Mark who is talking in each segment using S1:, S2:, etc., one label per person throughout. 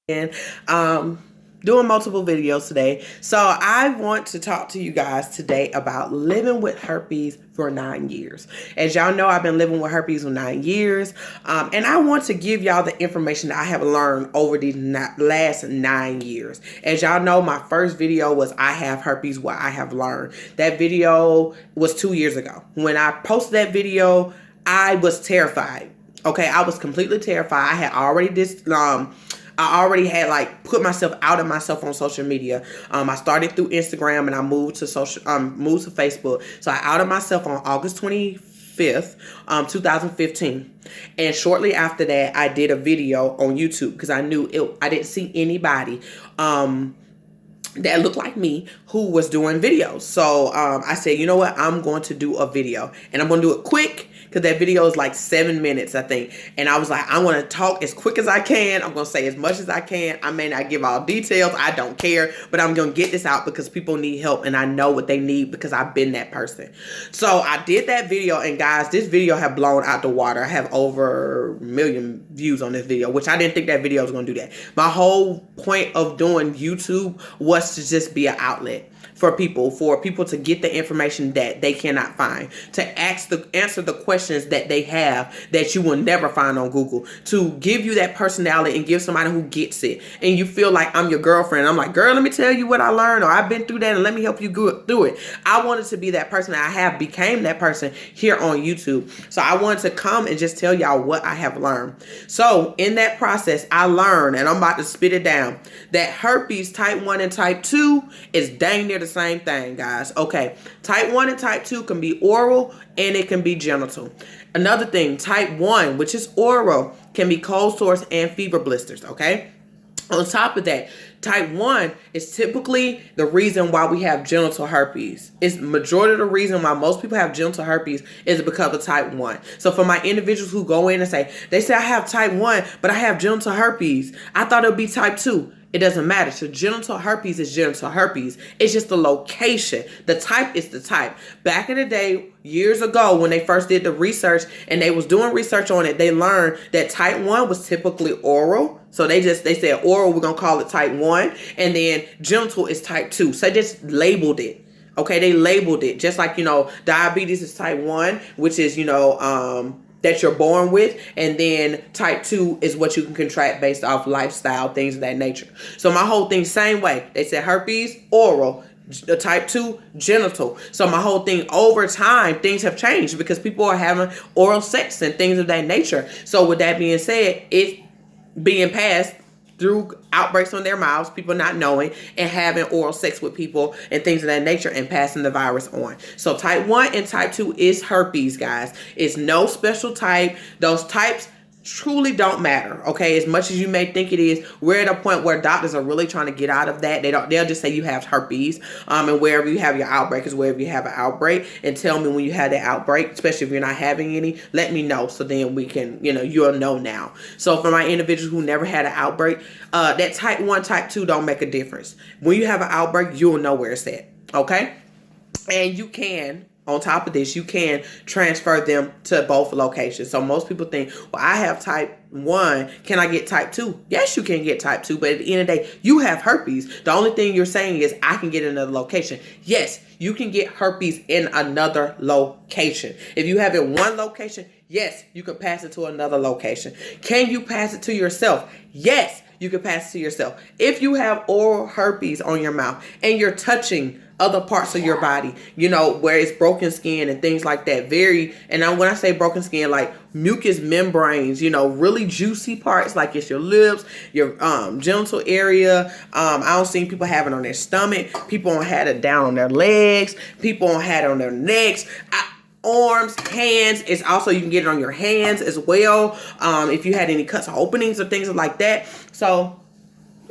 S1: and doing multiple videos today. So I want to talk to you guys today about living with herpes for 9 years. As y'all know, I've been living with herpes for 9 years, and I want to give y'all the information that I have learned over these last 9 years. As y'all know, my first video was I have herpes, what I have learned. That video was 2 years ago. When I posted that video, I was terrified. Okay, I was completely terrified. I already had put myself out of myself on social media. I started through Instagram and I moved to Facebook. So I outed myself on August 25th, 2015. And shortly after that, I did a video on YouTube because I knew I didn't see anybody that looked like me who was doing videos. So I said, you know what? I'm going to do a video and I'm going to do it quick because that video is like 7 minutes, I think. And I was like, I want to talk as quick as I can. I'm going to say as much as I can. I may not give all details. I don't care, but I'm going to get this out because people need help and I know what they need because I've been that person. So I did that video, and guys, this video have blown out the water. I have over 1 million views on this video, which I didn't think that video was going to do that. My whole point of doing YouTube was to just be an outlet for people to get the information that they cannot find, to answer the questions that they have that you will never find on Google, to give you that personality and give somebody who gets it. And you feel like I'm your girlfriend. I'm like, girl, let me tell you what I learned, or I've been through that and let me help you go through it. I wanted to be that person. I have became that person here on YouTube. So I wanted to come and just tell y'all what I have learned. So in that process, I learned, and I'm about to spit it down, that herpes type 1 and type 2 is dang near the same thing, guys. Okay, type 1 and type 2 can be oral and it can be genital. Another thing, type 1, which is oral, can be cold sores and fever blisters, okay? On top of that, type 1 is typically the reason why we have genital herpes. It's majority of the reason why most people have genital herpes is because of type 1. So for my individuals who go in and say I have type 1, but I have genital herpes, I thought it would be type 2. It doesn't matter. So genital herpes is genital herpes. It's just the location. The type is the type. Back in the day, years ago, when they first did the research and they was doing research on it, they learned that type 1 was typically oral. So they said oral, we're going to call it type 1. And then genital is type 2. So they just labeled it. Okay, they labeled it. Just like, diabetes is type 1, which is, that you're born with, and then type 2 is what you can contract based off lifestyle, things of that nature. So my whole thing, same way. They said herpes, oral, the type 2, genital. So my whole thing, over time, things have changed because people are having oral sex and things of that nature. So with that being said, it's being passed through outbreaks on their mouths, people not knowing, and having oral sex with people and things of that nature and passing the virus on. So type 1 and type 2 is herpes, guys. It's no special type. Those types truly don't matter, okay? As much as you may think it is, we're at a point where doctors are really trying to get out of that. They'll just say you have herpes, and wherever you have your outbreak is wherever you have an outbreak, and tell me when you had that outbreak, especially if you're not having any, let me know so then we can, you'll know now. So for my individuals who never had an outbreak, that type 1, type 2 don't make a difference. When you have an outbreak, you'll know where it's at, okay? And you can, on top of this, you can transfer them to both locations. So most people think, well, I have type 1. Can I get type 2? Yes, you can get type 2. But at the end of the day, you have herpes. The only thing you're saying is I can get another location. Yes, you can get herpes in another location. If you have it in one location, yes, you can pass it to another location. Can you pass it to yourself? Yes, you can pass it to yourself. If you have oral herpes on your mouth and you're touching other parts of your body, where it's broken skin and things like that, when I say broken skin, like mucous membranes, really juicy parts, like it's your lips, your genital area. I don't see people having it on their stomach. People don't have it down on their legs. People don't have it on their necks. Arms, hands. It's also, you can get it on your hands as well. If you had any cuts or openings or things like that. So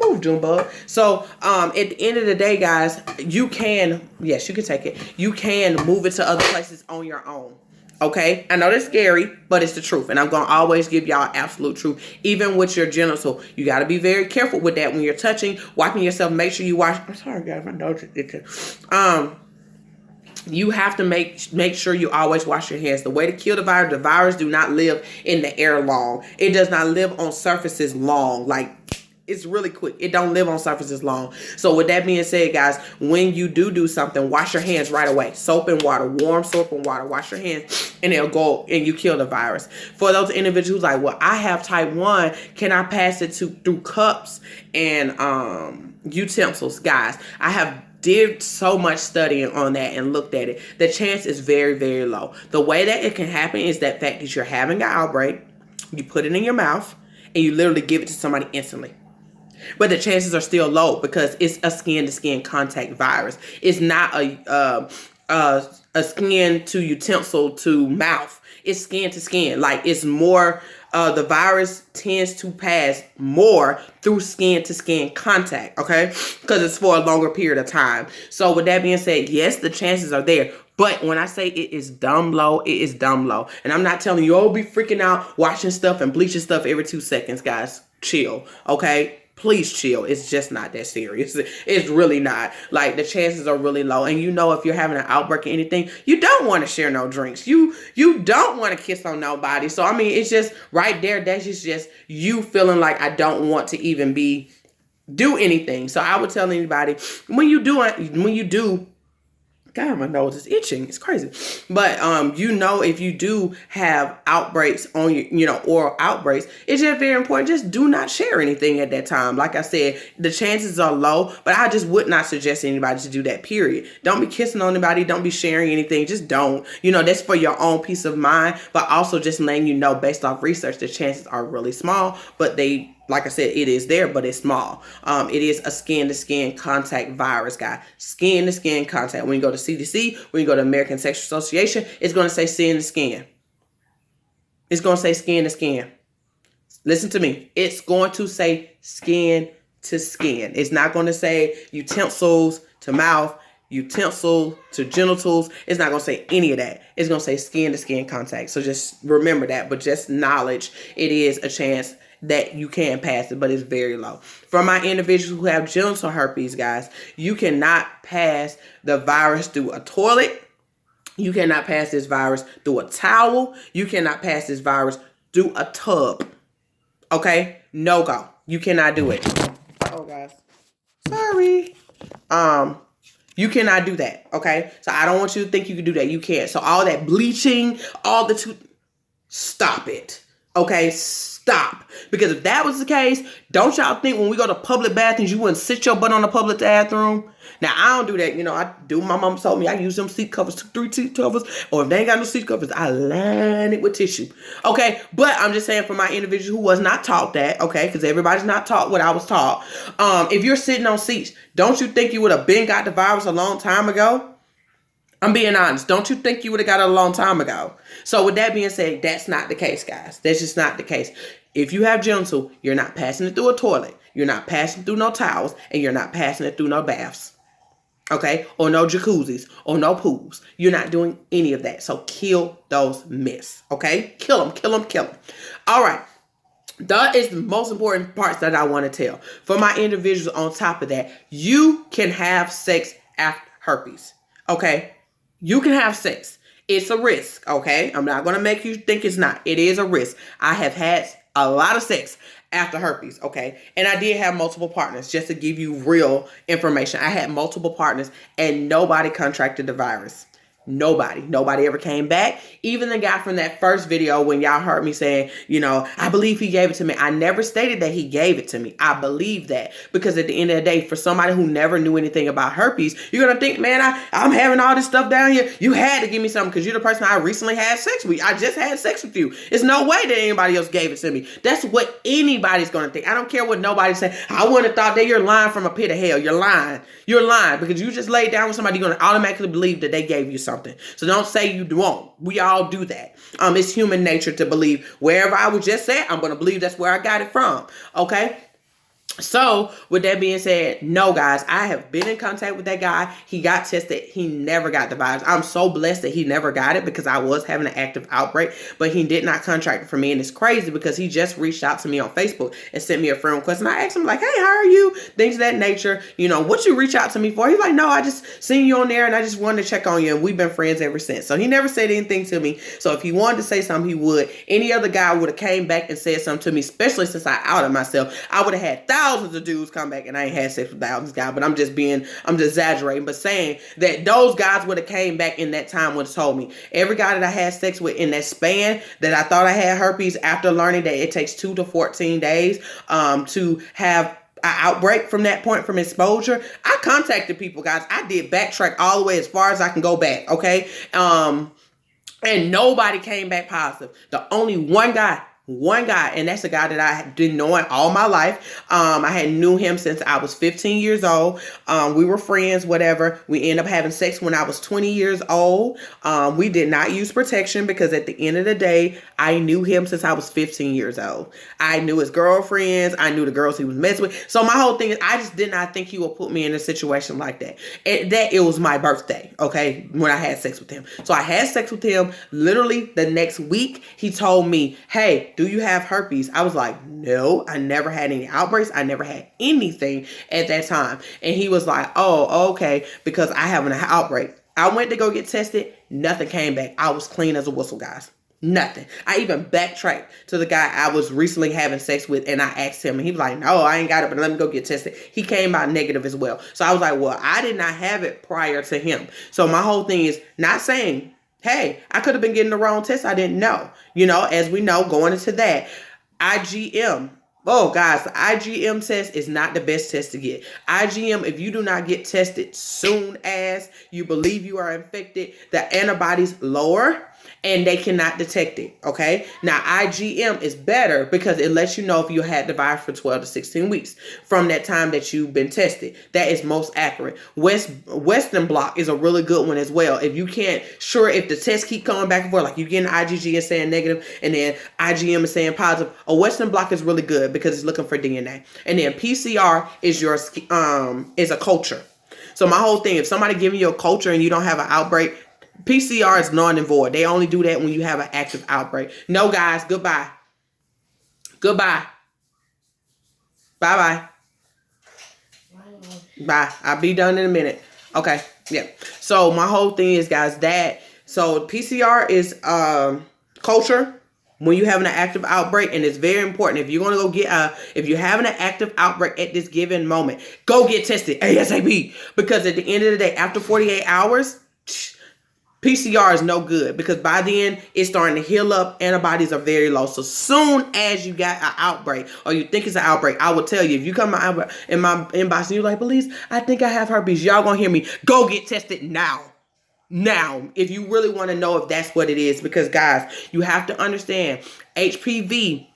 S1: move, Junebug. So at the end of the day, guys, you can take it. You can move it to other places on your own. Okay, I know that's scary, but it's the truth. And I'm going to always give y'all absolute truth. Even with your genital, you got to be very careful with that when you're touching, wiping yourself. Make sure you wash. I'm sorry, guys, my nose is itching. You have to make sure you always wash your hands. The way to kill the virus do not live in the air long. It does not live on surfaces long. Like It's really quick. It don't live on surfaces long. So with that being said, guys, when you do something, wash your hands right away. Soap and water, warm soap and water. Wash your hands and it'll go and you kill the virus. For those individuals like, well, I have type 1. Can I pass it through cups and utensils? Guys, I have did so much studying on that and looked at it. The chance is very, very low. The way that it can happen is that fact that you're having an outbreak, you put it in your mouth, and you literally give it to somebody instantly. But the chances are still low because it's a skin-to-skin contact virus. It's not a skin to utensil to mouth. It's skin to skin. Like, it's more, the virus tends to pass more through skin to skin contact, okay? Because it's for a longer period of time. So with that being said, yes, the chances are there. But when I say it is dumb low, it is dumb low. And I'm not telling you, oh, be freaking out, washing stuff and bleaching stuff every 2 seconds, guys. Chill, okay? Please chill. It's just not that serious. It's really not. Like, the chances are really low. And you know, if you're having an outbreak or anything, you don't want to share no drinks. You don't want to kiss on nobody. So, I mean, it's just right there. That's just you feeling like I don't want to even do anything. So I would tell anybody, when you do, God, my nose is itching. It's crazy. But, if you do have outbreaks on your, oral outbreaks, it's just very important. Just do not share anything at that time. Like I said, the chances are low, but I just would not suggest anybody to do that, period. Don't be kissing on anybody. Don't be sharing anything. Just don't. That's for your own peace of mind, but also just letting you know, based off research, the chances are really small, but like I said, it is there, but it's small. It is a skin-to-skin contact virus, guy. Skin-to-skin contact. When you go to CDC, when you go to American Sexual Association, it's going to say skin-to-skin. It's going to say skin-to-skin. Listen to me. It's going to say skin-to-skin. It's not going to say utensils to mouth, utensil to genitals. It's not going to say any of that. It's going to say skin-to-skin contact. So just remember that, but just knowledge, it is a chance that you can pass it, but it's very low. For my individuals who have genital herpes, guys, you cannot pass the virus through a toilet. You cannot pass this virus through a towel. You cannot pass this virus through a tub. Okay? No go. You cannot do it. Oh, guys. Sorry. You cannot do that. Okay? So I don't want you to think you can do that. You can't. So all that bleaching, stop it. Okay? Stop. Because if that was the case, don't y'all think when we go to public bathrooms, you wouldn't sit your butt on the public bathroom? Now, I don't do that. I do. My mom told me I use them seat covers, 3 seat covers. Or if they ain't got no seat covers, I line it with tissue. Okay? But I'm just saying for my individual who was not taught that, okay? Because everybody's not taught what I was taught. If you're sitting on seats, don't you think you would have been got the virus a long time ago? I'm being honest. Don't you think you would have got it a long time ago? So with that being said, that's not the case, guys. That's just not the case. If you have genital, you're not passing it through a toilet. You're not passing through no towels. And you're not passing it through no baths. Okay? Or no jacuzzis. Or no pools. You're not doing any of that. So kill those myths. Okay? Kill them. Kill them. Kill them. All right. That is the most important parts that I want to tell. For my individuals on top of that, you can have sex after herpes. Okay? You can have sex. It's a risk, okay? I'm not going to make you think it's not. It is a risk. I have had a lot of sex after herpes, okay? And I did have multiple partners, just to give you real information. I had multiple partners and nobody contracted the virus. Nobody ever came back. Even the guy from that first video when y'all heard me saying, I believe he gave it to me. I never stated that he gave it to me. I believe that because at the end of the day, for somebody who never knew anything about herpes, you're going to think, man, I'm having all this stuff down here. You had to give me something because you're the person I recently had sex with. I just had sex with you. It's no way that anybody else gave it to me. That's what anybody's going to think. I don't care what nobody say. I wouldn't have thought that you're lying from a pit of hell. You're lying. You're lying because you just laid down with somebody. You're going to automatically believe that they gave you something. So don't say you won't. We all do that. It's human nature to believe wherever I was just at, I'm going to believe that's where I got it from. Okay? So, with that being said, no, guys, I have been in contact with that guy. He got tested. He never got the virus. I'm so blessed that he never got it because I was having an active outbreak, but he did not contract it for me. And it's crazy because he just reached out to me on Facebook and sent me a friend request. And I asked him, like, hey, how are you? Things of that nature. What you reach out to me for? He's like, no, I just seen you on there and I just wanted to check on you. And we've been friends ever since. So he never said anything to me. So if he wanted to say something, he would. Any other guy would have came back and said something to me, especially since I outed myself. I would have had thousands thousands of dudes come back, and I ain't had sex with thousands of guys, but I'm just exaggerating, but saying that those guys would have came back in that time would have told me. Every guy that I had sex with in that span that I thought I had herpes, after learning that it takes 2 to 14 days to have an outbreak from that point, from exposure, I contacted people, guys. I did backtrack all the way as far as I can go back, okay? And nobody came back positive. The only one guy, and that's a guy that I didn't know all my life. I had knew him since I was 15 years old. We were friends, whatever. We ended up having sex when I was 20 years old. We did not use protection because at the end of the day, I knew him since I was 15 years old. I knew his girlfriends. I knew the girls he was messing with. So my whole thing is, I just did not think he would put me in a situation like that. It was my birthday, okay, when I had sex with him. So I had sex with him. Literally the next week, he told me, hey, do you have herpes? I was like, no, I never had any outbreaks. I never had anything at that time. And he was like, oh, okay, because I have an outbreak. I went to go get tested. Nothing came back. I was clean as a whistle, guys. Nothing. I even backtracked to the guy I was recently having sex with, and I asked him, and he was like, no, I ain't got it, but let me go get tested. He came out negative as well. So I was like, well, I did not have it prior to him. So my whole thing is not saying, hey, I could have been getting the wrong test. I didn't know. You know, as we know, going into that, IgM. Oh, guys, the IgM test is not the best test to get. IgM, if you do not get tested soon as you believe you are infected, the antibodies lower and they cannot detect it, okay? Now, IgM is better because it lets you know if you had the virus for 12 to 16 weeks from that time that you've been tested. That is most accurate. Western blot is a really good one as well. If you can't, sure, if the tests keep coming back and forth, like you getting IgG and saying negative, and then IgM is saying positive, a Western blot is really good because it's looking for DNA. And then PCR is is a culture. So my whole thing, if somebody giving you a culture and you don't have an outbreak, PCR is null and void. They only do that when you have an active outbreak. No, guys, goodbye. Goodbye. Bye-bye. Bye. I'll be done in a minute. Okay, yeah. So my whole thing is, guys, so PCR is culture when you having an active outbreak, and it's very important. If you're going to go get if you're having an active outbreak at this given moment, go get tested ASAP, because at the end of the day, after 48 hours, PCR is no good, because by then it's starting to heal up. Antibodies are very low. So soon as you got an outbreak, or you think it's an outbreak, I will tell you, if you come in my inbox and you're like, Belize, I think I have herpes, y'all gonna hear me, go get tested now. Now, if you really want to know if that's what it is, because guys, you have to understand, HPV,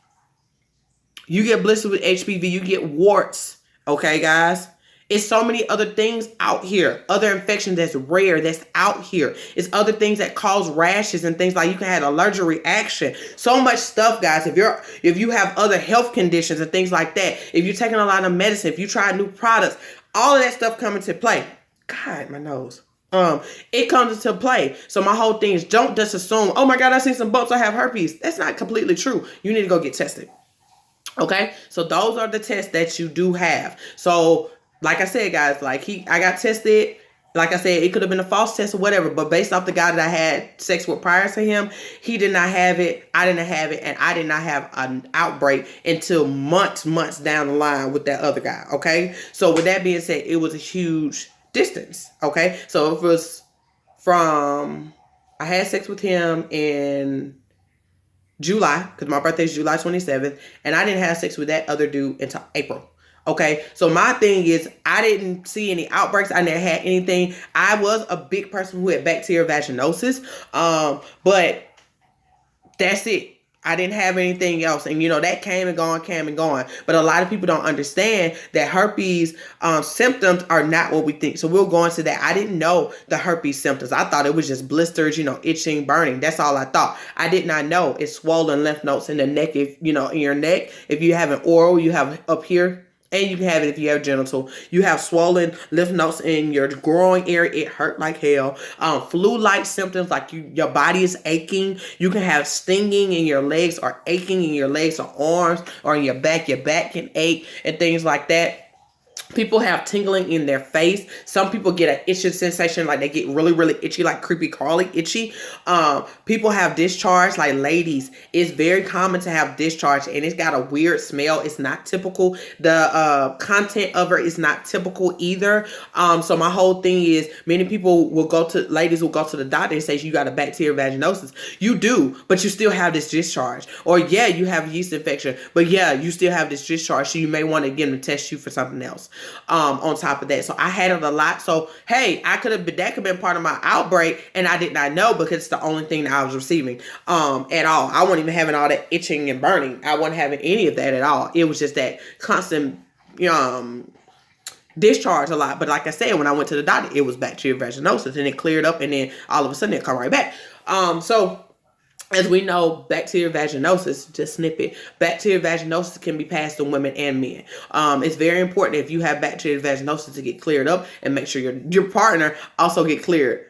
S1: you get blisters with HPV, you get warts, okay, guys? It's so many other things out here, other infections that's rare, that's out here. It's other things that cause rashes and things, like you can have an allergic reaction. So much stuff, guys. If you have other health conditions and things like that, if you're taking a lot of medicine, if you try new products, all of that stuff come into play. God, my nose. It comes into play. So my whole thing is, don't just assume, oh my God, I see some bumps, I have herpes. That's not completely true. You need to go get tested. Okay? So those are the tests that you do have. So like I said, guys, I got tested. Like I said, it could have been a false test or whatever, but based off the guy that I had sex with prior to him, he did not have it. I didn't have it, and I did not have an outbreak until months down the line with that other guy. Okay, so with that being said, it was a huge distance. Okay, so it was I had sex with him in July, because my birthday is July 27th, and I didn't have sex with that other dude until April. Okay, so my thing is, I didn't see any outbreaks. I never had anything. I was a big person who had bacterial vaginosis, but that's it. I didn't have anything else. And, that came and gone. But a lot of people don't understand that herpes symptoms are not what we think. So we'll go into that. I didn't know the herpes symptoms. I thought it was just blisters, itching, burning. That's all I thought. I did not know it's swollen lymph nodes in the neck, in your neck. If you have an oral, you have up here. And you can have it if you have genital. You have swollen lymph nodes in your groin area. It hurt like hell. Flu-like symptoms, like your body is aching. You can have stinging in your legs, or aching in your legs or arms, or in your back. Your back can ache and things like that. People have tingling in their face. Some people get an itching sensation, like they get really, really itchy, like creepy crawly itchy. People have discharge, like ladies. It's very common to have discharge, and it's got a weird smell. It's not typical. The content of it is not typical either. So my whole thing is, many people will ladies will go to the doctor and say you got a bacterial vaginosis. You do, but you still have this discharge. Or yeah, you have a yeast infection, but yeah, you still have this discharge. So you may want to get them to test you for something else. On top of that, so I had it a lot. So hey, that could have been part of my outbreak, and I did not know, because it's the only thing that I was receiving at all. I wasn't even having all that itching and burning. I wasn't having any of that at all. It was just that constant discharge a lot. But like I said, when I went to the doctor, it was bacterial vaginosis, and it cleared up, and then all of a sudden it come right back. So as we know, bacterial vaginosis, just snip it, bacterial vaginosis can be passed to women and men. It's very important, if you have bacterial vaginosis, to get cleared up and make sure your partner also get cleared.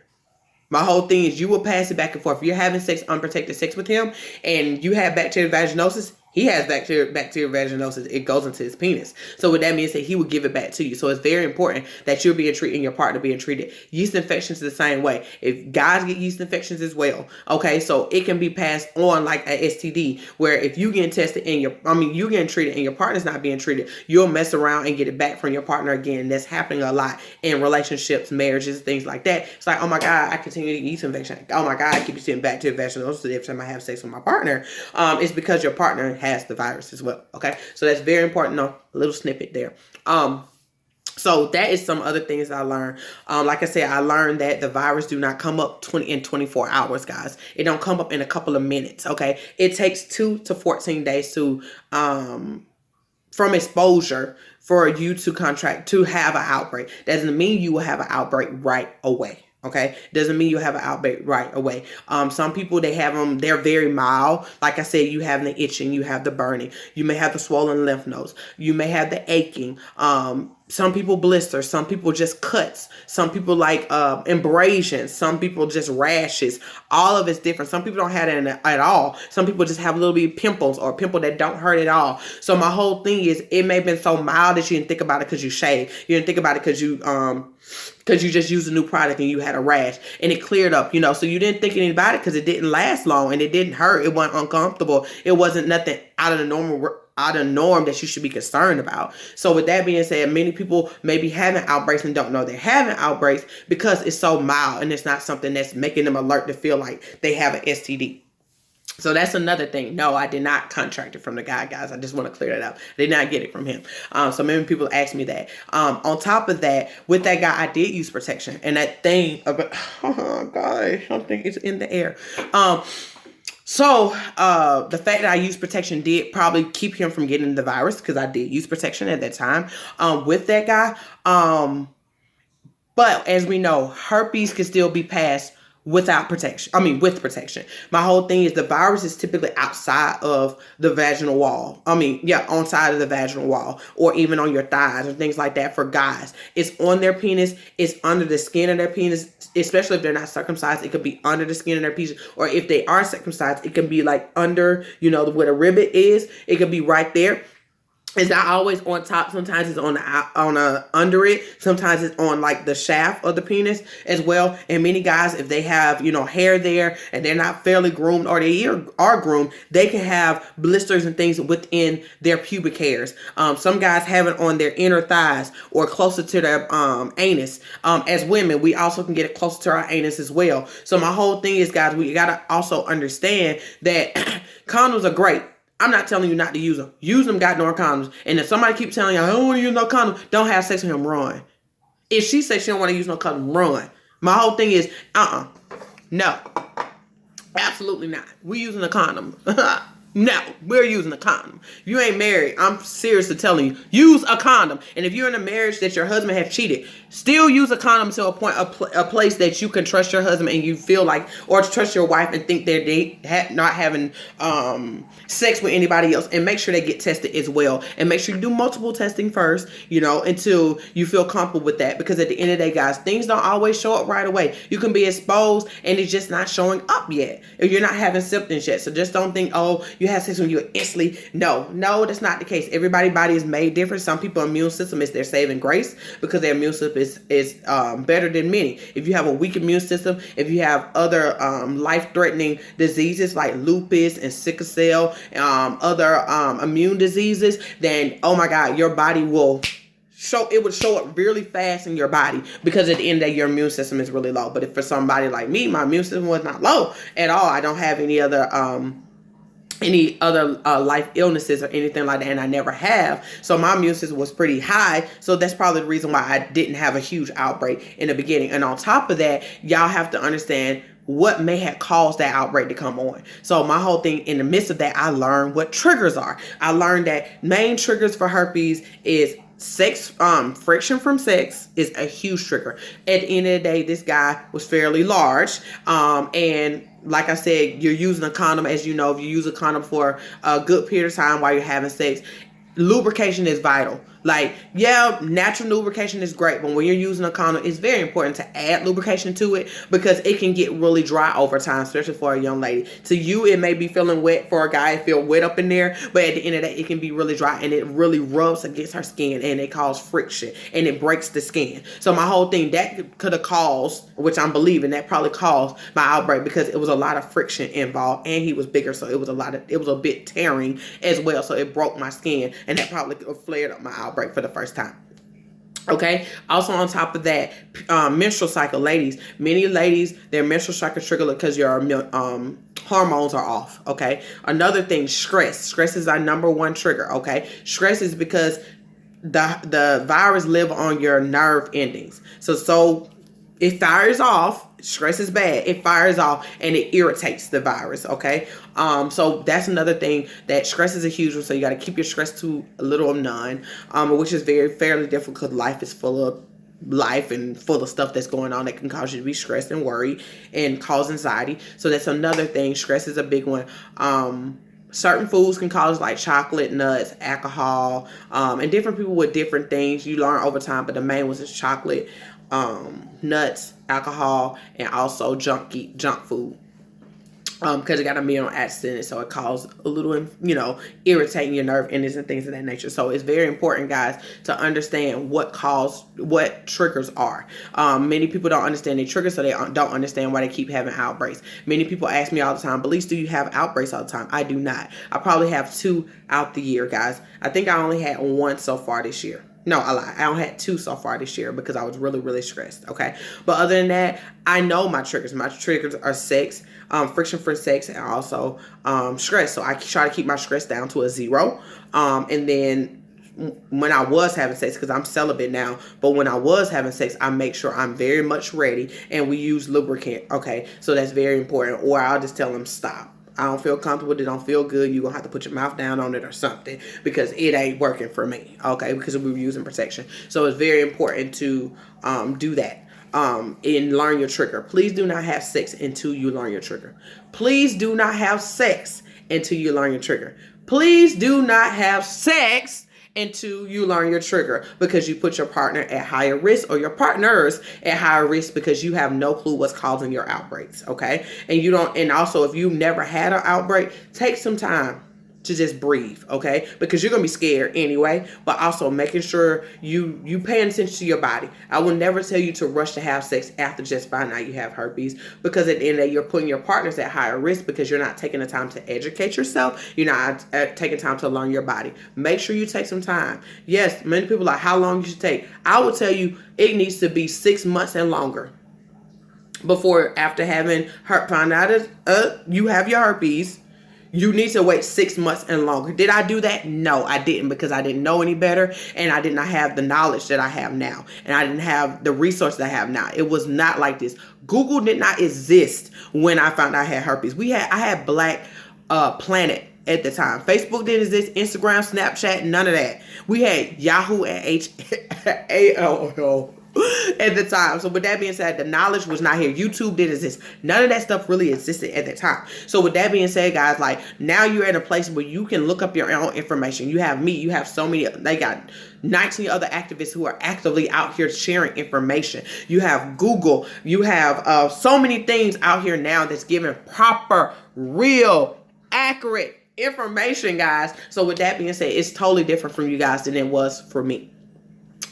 S1: My whole thing is, you will pass it back and forth. If you're having unprotected sex with him, and you have bacterial vaginosis, he has bacterial vaginosis. It goes into his penis. So what that means is that he will give it back to you. So it's very important that you're being treated and your partner being treated. Yeast infections the same way. If guys get yeast infections as well, okay, so it can be passed on like a STD, where if you getting tested and you getting treated and your partner's not being treated, you'll mess around and get it back from your partner again. That's happening a lot in relationships, marriages, things like that. It's like, oh my God, I continue to get yeast infection. Oh my God, I keep getting bacterial vaginosis every time I have sex with my partner. It's because your partner has the virus as well. Okay, so that's very important. No, a little snippet there. So that is some other things I learned. Like I said, I learned that the virus do not come up in 24 hours, guys. It don't come up in a couple of minutes. Okay, it takes 2 to 14 days to from exposure for you to have an outbreak. Doesn't mean you will have an outbreak right away. Okay, doesn't mean you have an outbreak right away. Some people, they're very mild. Like I said, you have the itching, you have the burning, you may have the swollen lymph nodes, you may have the aching. Some people blisters, some people just cuts, some people like abrasions, some people just rashes. All of it's different. Some people don't have it at all. Some people just have little bit pimples, or pimple that don't hurt at all. So my whole thing is, it may have been so mild that you didn't think about it because you shaved. You didn't think about it because you just used a new product and you had a rash and it cleared up, so you didn't think anything about it because it didn't last long and it didn't hurt. It wasn't uncomfortable. It wasn't nothing out of the norm that you should be concerned about. So with that being said, many people may be having outbreaks and don't know they're having outbreaks because it's so mild and it's not something that's making them alert to feel like they have an STD. So that's another thing. No, I did not contract it from the guy, guys. I just want to clear that up. I did not get it from him. So many people ask me that. On top of that, with that guy, I did use protection. And that thing about, oh gosh, something is in the air. So the fact that I used protection did probably keep him from getting the virus, because I did use protection at that time with that guy. But as we know, herpes can still be passed without protection. With protection. My whole thing is, the virus is typically outside of the vaginal wall. On side of the vaginal wall, or even on your thighs or things like that for guys. It's on their penis. It's under the skin of their penis, especially if they're not circumcised. It could be under the skin of their penis, or if they are circumcised, it can be like under, where the ribbit is. It could be right there. It's not always on top. Sometimes it's on under it. Sometimes it's on like the shaft of the penis as well. And many guys, if they have, hair there and they're not fairly groomed, or they are groomed, they can have blisters and things within their pubic hairs. Some guys have it on their inner thighs or closer to their anus. As women, we also can get it closer to our anus as well. So my whole thing is, guys, we got to also understand that condoms are great. I'm not telling you not to use them. Use them goddamn condoms. And if somebody keeps telling you, I don't want to use no condom, don't have sex with him, run. If she says she don't want to use no condom, run. My whole thing is, no. Absolutely not. We using a condom. No, we're using a condom. If you ain't married, I'm seriously telling you, use a condom. And if you're in a marriage that your husband has cheated, still use a condom to a place that you can trust your husband and you feel like, or trust your wife and think they not having sex with anybody else, and make sure they get tested as well. And make sure you do multiple testing first, until you feel comfortable with that. Because at the end of the day, guys, things don't always show up right away. You can be exposed and it's just not showing up yet, or you're not having symptoms yet. So just don't think, oh, you you have sex when you're instantly, no, that's not the case. Everybody's body is made different. Some people's immune system is their saving grace because their immune system is better than many. If you have a weak immune system, if you have other life-threatening diseases like lupus and sickle cell, other immune diseases, then oh my God, your body will would show up really fast in your body because at the end of the day, your immune system is really low. But if for somebody like me, my immune system was not low at all. I don't have any other life illnesses or anything like that, and I never have. So my immune system was pretty high. So that's probably the reason why I didn't have a huge outbreak in the beginning. And on top of that, y'all have to understand what may have caused that outbreak to come on. So my whole thing in the midst of that, I learned what triggers are. I learned that main triggers for herpes is sex, friction from sex is a huge trigger. At the end of the day, this guy was fairly large, and like I said, you're using a condom. As you know, if you use a condom for a good period of time while you're having sex, lubrication is vital. Like, yeah, natural lubrication is great, but when you're using a condom, it's very important to add lubrication to it because it can get really dry over time, especially for a young lady. To you, it may be feeling wet. For a guy, it feel wet up in there, but at the end of the day, it can be really dry, and it really rubs against her skin, and it causes friction, and it breaks the skin. So my whole thing, that could have caused, which I'm believing, that probably caused my outbreak because it was a lot of friction involved, and he was bigger, so it was a bit tearing as well, so it broke my skin, and that probably flared up my outbreak for the first time. Okay. Also, on top of that, menstrual cycle, ladies. Many ladies, their menstrual cycle trigger because your hormones are off. Okay. Another thing, stress. Stress is our number one trigger. Okay. Stress is because the virus live on your nerve endings. So it fires off. Stress is bad. It fires off and it irritates the virus. Okay. So that's another thing, that stress is a huge one. So you got to keep your stress to a little of none, which is fairly difficult because life is full of life and full of stuff that's going on that can cause you to be stressed and worried and cause anxiety. So that's another thing. Stress is a big one. Certain foods can cause, like chocolate, nuts, alcohol, and different people with different things. You learn over time, but the main was is chocolate, nuts, alcohol, and also junk food. Because it got a meal acid in it, so it causes a little, irritating your nerve endings and things of that nature. So it's very important, guys, to understand what triggers are. Many people don't understand their triggers, so they don't understand why they keep having outbreaks. Many people ask me all the time, Belize, do you have outbreaks all the time? I do not. I probably have 2 out the year, guys. I think I only had 1 so far this year. No, I lied. I only had 2 so far this year because I was really, really stressed. Okay. But other than that, I know my triggers. My triggers are sex, friction for sex, and also stress. So I try to keep my stress down to a 0. And then when I was having sex, because I'm celibate now, but when I was having sex, I make sure I'm very much ready, and we use lubricant. Okay. So that's very important. Or I'll just tell them stop. I don't feel comfortable. It don't feel good. You're going to have to put your mouth down on it or something because it ain't working for me. Okay. Because we were using protection. So it's very important to do that. And learn your trigger. Please do not have sex until you learn your trigger. Please do not have sex until you learn your trigger. Please do not have sex until you learn your trigger, because you put your partner at higher risk, or your partners at higher risk, because you have no clue what's causing your outbreaks. Okay. And also, if you've never had an outbreak, take some time to just breathe. Okay. Because you're going to be scared anyway, but also making sure you paying attention to your body. I will never tell you to rush to have sex after just finding out you have herpes, because at the end of the day, you're putting your partners at higher risk because you're not taking the time to educate yourself. You're not taking time to learn your body. Make sure you take some time. Yes. Many people are like, how long you should take? I will tell you, it needs to be 6 months and longer before, after having found out you have your herpes. You need to wait 6 months and longer. Did I do that? No, I didn't, because I didn't know any better, and I did not have the knowledge that I have now, and I didn't have the resources I have now. It was not like this. Google did not exist when I found out I had herpes. I had Black Planet at the time. Facebook didn't exist. Instagram, Snapchat, none of that. We had Yahoo and AOL at the time. So with that being said, the knowledge was not here. YouTube didn't exist. None of that stuff really existed at that time. So with that being said, guys, like, now you're at a place where you can look up your own information. You have me. You have so many. They got 19 other activists who are actively out here sharing information. You have Google. You have so many things out here now that's giving proper, real, accurate information, guys. So with that being said, it's totally different from you guys than it was for me.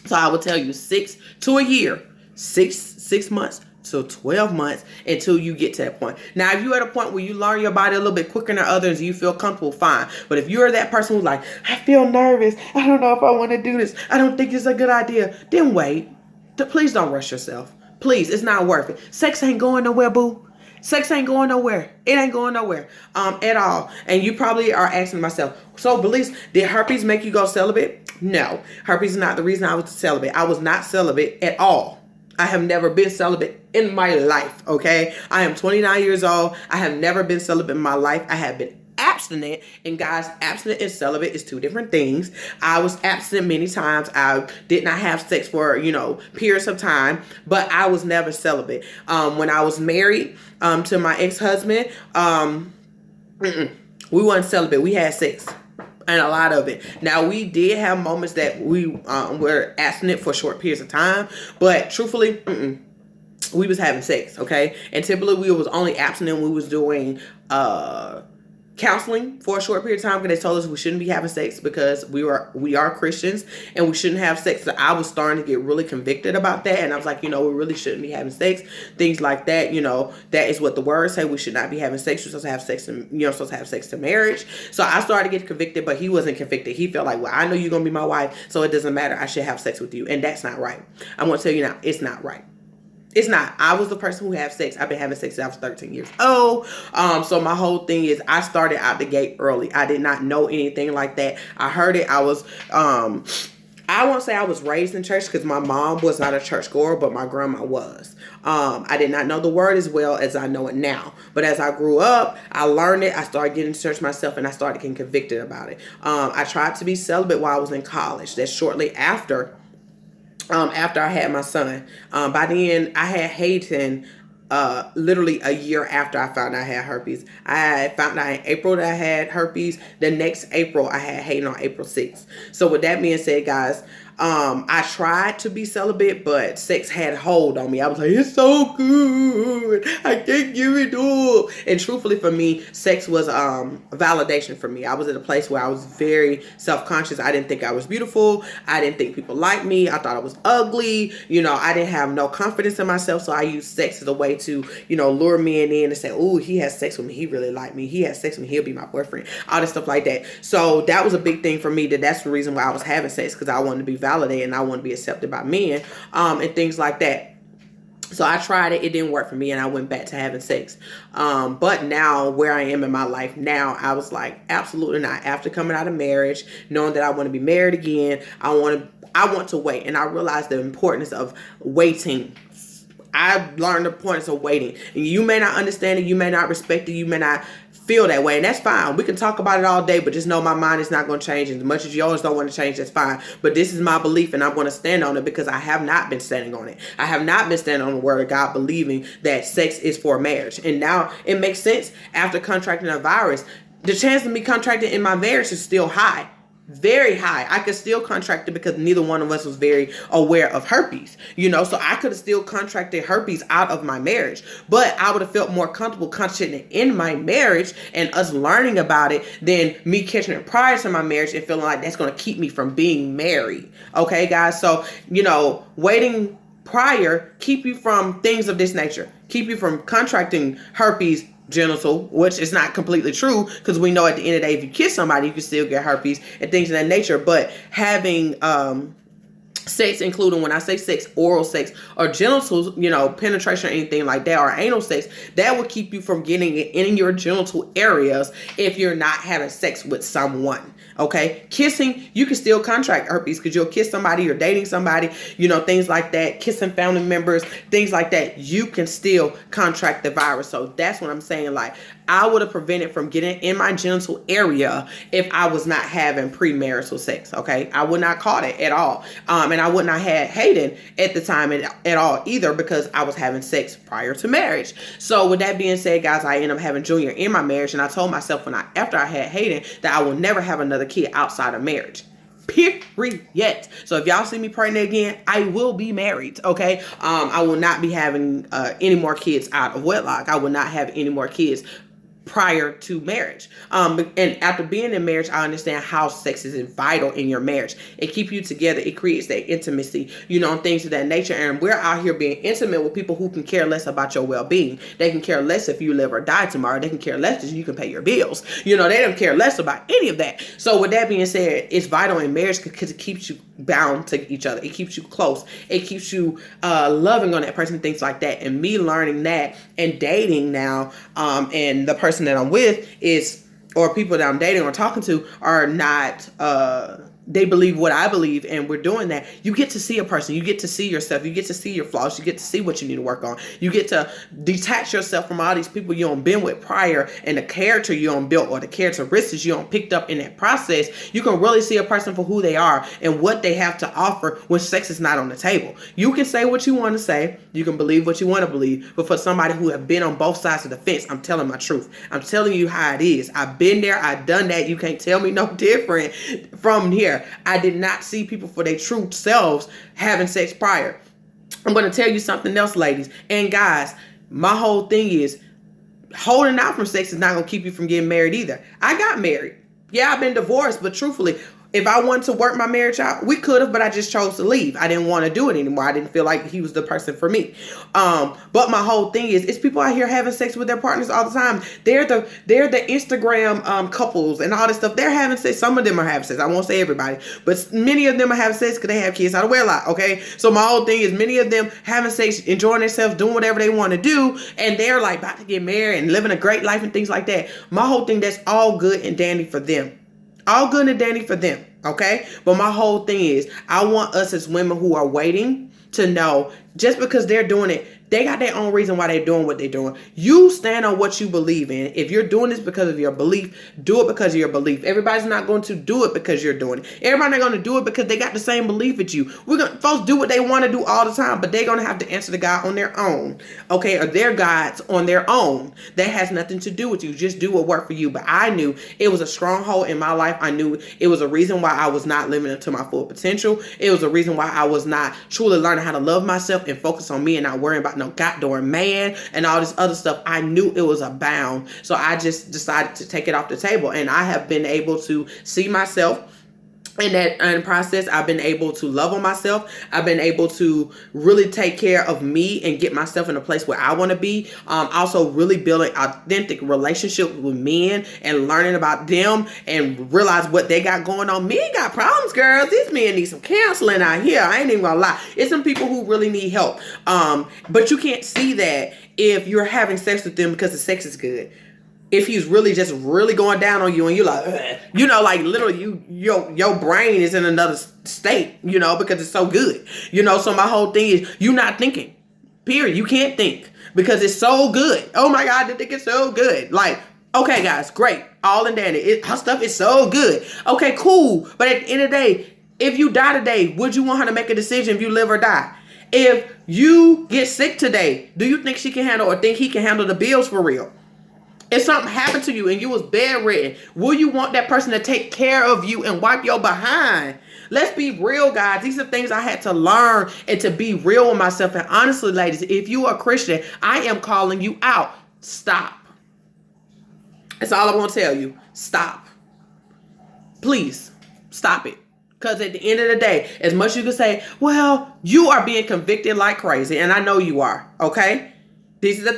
S1: So I will tell you 6 to a year, 6 months to 12 months until you get to that point. Now, if you're at a point where you learn your body a little bit quicker than others, you feel comfortable, fine. But if you're that person who's like, I feel nervous, I don't know if I want to do this, I don't think it's a good idea, then wait. Please don't rush yourself. Please, it's not worth it. Sex ain't going nowhere, boo. Sex ain't going nowhere. It ain't going nowhere at all. And you probably are asking myself, so Belize, did herpes make you go celibate? No. Herpes is not the reason I was celibate. I was not celibate at all. I have never been celibate in my life, okay? I am 29 years old. I have never been celibate in my life. I have been abstinent. And guys, abstinent and celibate is two different things. I was abstinent many times. I did not have sex for, periods of time, but I was never celibate. When I was married to my ex-husband, we weren't celibate. We had sex. And a lot of it. Now, we did have moments that we were abstinent for short periods of time, but truthfully, we was having sex, okay? And typically, we was only abstinent when we was doing counseling for a short period of time, because they told us we shouldn't be having sex because we are Christians and we shouldn't have sex. So I was starting to get really convicted about that, and I was like, we really shouldn't be having sex, things like that. That is what the words say. We should not be having sex. You're supposed to have sex, and you're supposed to have sex to marriage. So I started to get convicted, but he wasn't convicted. He felt like, well, I know you're gonna be my wife, so it doesn't matter. I should have sex with you, and that's not right. I'm gonna tell you now, it's not right. It's not. I was the person who had sex. I've been having sex since I was 13 years old. So my whole thing is I started out the gate early. I did not know anything like that. I heard it. I was, I won't say I was raised in church because my mom was not a churchgoer, but my grandma was. I did not know the word as well as I know it now. But as I grew up, I learned it. I started getting to church myself, and I started getting convicted about it. I tried to be celibate while I was in college. That's shortly after I had my son. By then, I had Hayden literally a year after I found out I had herpes. I found out in April that I had herpes. The next April, I had Hayden on April 6th. So with that being said, guys, I tried to be celibate, but sex had a hold on me. I was like, it's so good. I can't give it up. And truthfully for me, sex was validation for me. I was at a place where I was very self-conscious. I didn't think I was beautiful. I didn't think people liked me. I thought I was ugly. I didn't have no confidence in myself. So I used sex as a way to, lure men in and say, oh, he has sex with me. He really liked me. He has sex with me. He'll be my boyfriend. All this stuff like that. So that was a big thing for me. That's the reason why I was having sex, because I wanted to be validated and I wanted to be accepted by men and things like that. So I tried it. It didn't work for me, and I went back to having sex. But now, where I am in my life now, I was like, absolutely not. After coming out of marriage, knowing that I want to be married again, I want to wait. And I realized the importance of waiting. I learned the importance of waiting. And you may not understand it. You may not respect it. You may not feel that way, and that's fine. We can talk about it all day, but just know my mind is not going to change. As much as yours don't want to change, that's fine. But this is my belief, and I'm going to stand on it because I have not been standing on it. I have not been standing on the word of God, believing that sex is for marriage. And now it makes sense after contracting a virus. The chance of me contracting in my marriage is still high. Very high. I could still contract it because neither one of us was very aware of herpes, so I could have still contracted herpes out of my marriage, but I would have felt more comfortable contracting it in my marriage and us learning about it than me catching it prior to my marriage and feeling like that's going to keep me from being married. Okay, guys. So, waiting prior keep you from things of this nature, keep you from contracting herpes genital, which is not completely true, because we know at the end of the day, if you kiss somebody, you can still get herpes and things of that nature. But having sex, including, when I say sex, oral sex or genitals, penetration or anything like that, or anal sex, that will keep you from getting it in your genital areas if you're not having sex with someone. Okay, kissing, you can still contract herpes because you'll kiss somebody, you're dating somebody, things like that, kissing family members, things like that. You can still contract the virus. So that's what I'm saying. Like, I would have prevented from getting in my genital area if I was not having premarital sex. Okay, I would not caught it at all. And I would not have Hayden at the time at all either, because I was having sex prior to marriage. So with that being said, guys, I ended up having Junior in my marriage, and I told myself after I had Hayden that I will never have another kid outside of marriage. Period. So if y'all see me pregnant again, I will be married. Okay. I will not be having any more kids out of wedlock. I will not have any more kids prior to marriage. And after being in marriage, I understand how sex is vital in your marriage. It keeps you together. It creates that intimacy, and things of that nature. And we're out here being intimate with people who can care less about your well-being. They can care less if you live or die tomorrow. They can care less if you can pay your bills. They don't care less about any of that. So with that being said, it's vital in marriage because it keeps you bound to each other. It keeps you close. It keeps you loving on that person, things like that. And me learning that and dating now, and the person that I'm with or people that I'm dating or talking to are not, they believe what I believe, and we're doing that. You get to see a person. You get to see yourself. You get to see your flaws. You get to see what you need to work on. You get to detach yourself from all these people you don't been with prior, and the character you don't built or the characteristics you don't picked up in that process. You can really see a person for who they are and what they have to offer when sex is not on the table. You can say what you want to say. You can believe what you want to believe. But for somebody who have been on both sides of the fence, I'm telling my truth. I'm telling you how it is. I've been there. I've done that. You can't tell me no different from here. I did not see people for their true selves having sex prior. I'm going to tell you something else, ladies and guys. My whole thing is holding out from sex is not going to keep you from getting married either. I got married. Yeah, I've been divorced, but truthfully, if I wanted to work my marriage out, we could have, but I just chose to leave. I didn't want to do it anymore. I didn't feel like he was the person for me. But my whole thing is, it's people out here having sex with their partners all the time. They're the Instagram couples and all this stuff. They're having sex. Some of them are having sex. I won't say everybody, but many of them are having sex because they have kids out of wedlock. Okay, so my whole thing is, many of them having sex, enjoying themselves, doing whatever they want to do, and they're like about to get married and living a great life and things like that. My whole thing, that's all good and dandy for them. All good and dandy for them, okay? But my whole thing is, I want us as women who are waiting to know, just because they're doing it, they got their own reason why they're doing what they're doing. You stand on what you believe in. If you're doing this because of your belief, do it because of your belief. Everybody's not going to do it because you're doing it. Everybody's not going to do it because they got the same belief as you. Folks do what they want to do all the time, but they're going to have to answer to God on their own, okay? Or their gods on their own. That has nothing to do with you. Just do what worked for you. But I knew it was a stronghold in my life. I knew it was a reason why I was not living up to my full potential. It was a reason why I was not truly learning how to love myself and focus on me and not worrying about no goddamn man and all this other stuff. I knew it was a bound. So I just decided to take it off the table. And I have been able to see myself in that process. I've been able to love on myself. I've been able to really take care of me and get myself in a place where I want to be. Also really building authentic relationships with men and learning about them and realize what they got going on. Men got problems, girls. These men need some counseling out here. I ain't even gonna lie. It's some people who really need help. But you can't see that if you're having sex with them because the sex is good. If he's really going down on you and you're like, ugh, like literally your brain is in another state, because it's so good, so my whole thing is, you not thinking, period. You can't think because it's so good. Oh my God, the dick is so good. Like, okay guys, great. All in dandy. Her stuff is so good. Okay, cool. But at the end of the day, if you die today, would you want her to make a decision if you live or die? If you get sick today, do you think she can handle or think he can handle the bills for real? If something happened to you and you was bedridden, will you want that person to take care of you and wipe your behind? Let's be real, guys. These are things I had to learn and to be real with myself. And honestly, ladies, if you are a Christian, I am calling you out. Stop. That's all I want to tell you. Stop. Please, stop it. Because at the end of the day, as much as you can say, well, you are being convicted like crazy. And I know you are, okay? These are the